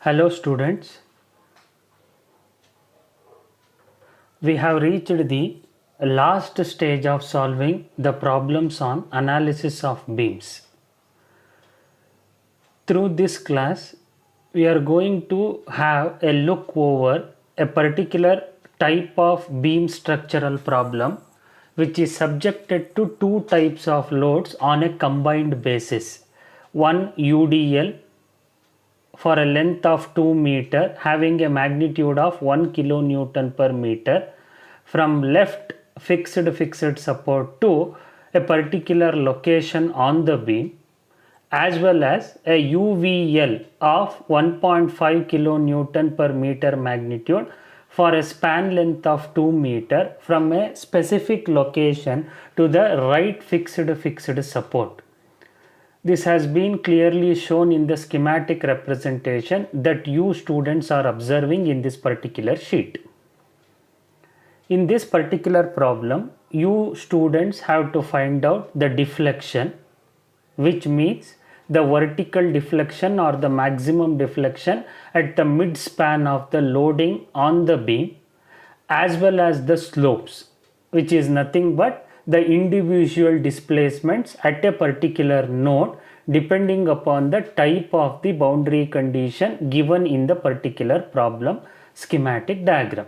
Hello students, we have reached the last stage of solving the problems on analysis of beams. Through this class, we are going to have a look over a particular type of beam structural problem which is subjected to two types of loads on a combined basis. One UDL for a length of 2 meter having a magnitude of 1 kilonewton per meter from left fixed support to a particular location on the beam, as well as a UVL of 1.5 kilonewton per meter magnitude for a span length of 2 meter from a specific location to the right fixed support. This has been clearly shown in the schematic representation that you students are observing in this particular sheet. In this particular problem, you students have to find out the deflection, which means the vertical deflection or the maximum deflection at the mid span of the loading on the beam, as well as the slopes, which is nothing but the individual displacements at a particular node depending upon the type of the boundary condition given in the particular problem schematic diagram.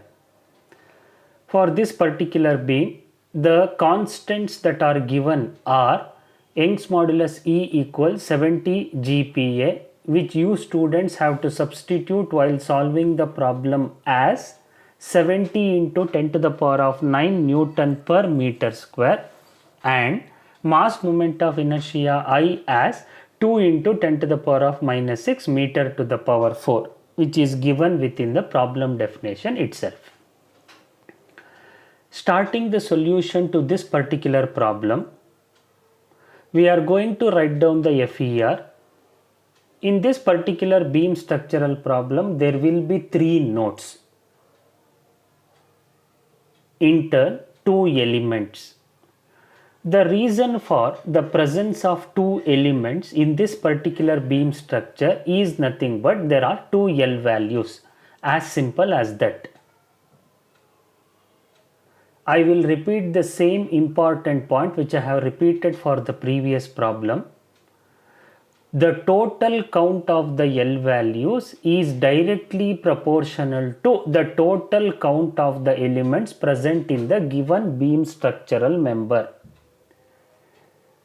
For this particular beam, the constants that are given are Young's modulus E equals 70 GPa, which you students have to substitute while solving the problem as 70 into 10 to the power of 9 Newton per meter square, and mass moment of inertia I as 2 into 10 to the power of minus 6 meter to the power 4, which is given within the problem definition itself. Starting the solution to this particular problem, we are going to write down the FER. In this particular beam structural problem, there will be 3 nodes. In turn, 2 elements. The reason for the presence of 2 elements in this particular beam structure is nothing but there are 2 L values, as simple as that. I will repeat the same important point which I have repeated for the previous problem. The total count of the L values is directly proportional to the total count of the elements present in the given beam structural member.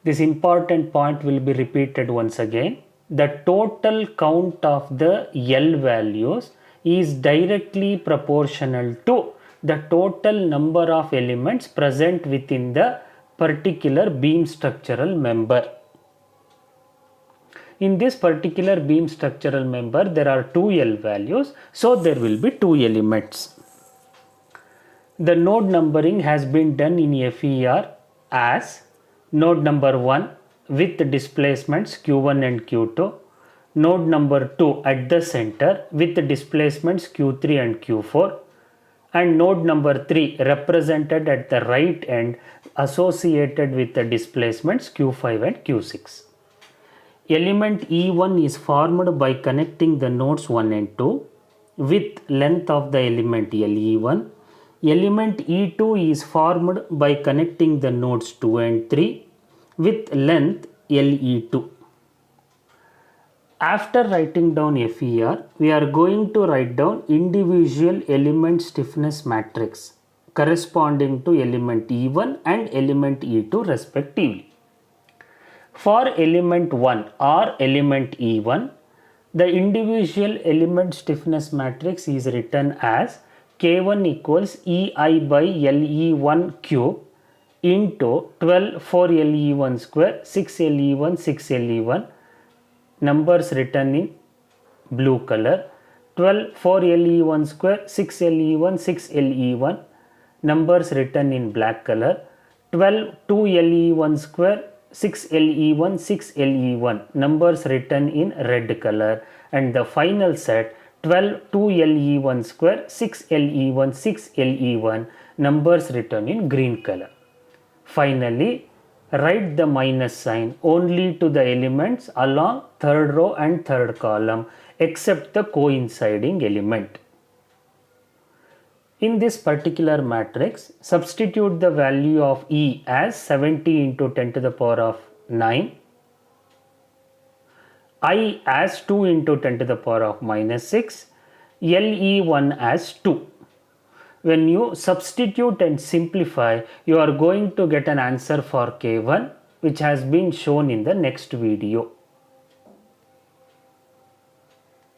This important point will be repeated once again. The total count of the L values is directly proportional to the total number of elements present within the particular beam structural member. In this particular beam structural member, there are 2 L values, so there will be 2 elements. The node numbering has been done in FER as node number 1 with the displacements Q1 and Q2, node number 2 at the center with the displacements Q3 and Q4, and node number 3 represented at the right end associated with the displacements Q5 and Q6. Element E1 is formed by connecting the nodes 1 and 2 with length of the element LE1. Element E2 is formed by connecting the nodes 2 and 3 with length LE2. After writing down FER, we are going to write down individual element stiffness matrix corresponding to element E1 and element E2 respectively. For element 1 or element E1, the individual element stiffness matrix is written as K1 equals EI by LE1 cube into 12 4 LE1 square 6 LE1 6 LE1, numbers written in blue color, 12 4 LE1 square 6 LE1 6 LE1, numbers written in black color, 12 2 LE1 square 6 LE1 6 LE1, numbers written in red color, and the final set 12 2 LE1 square 6 LE1 6 LE1, numbers written in green color. Finally, write the minus sign only to the elements along third row and third column except the coinciding element. In this particular matrix, substitute the value of E as 70 into 10 to the power of 9, I as 2 into 10 to the power of minus 6, LE1 as 2. When you substitute and simplify, you are going to get an answer for K1, which has been shown in the next video.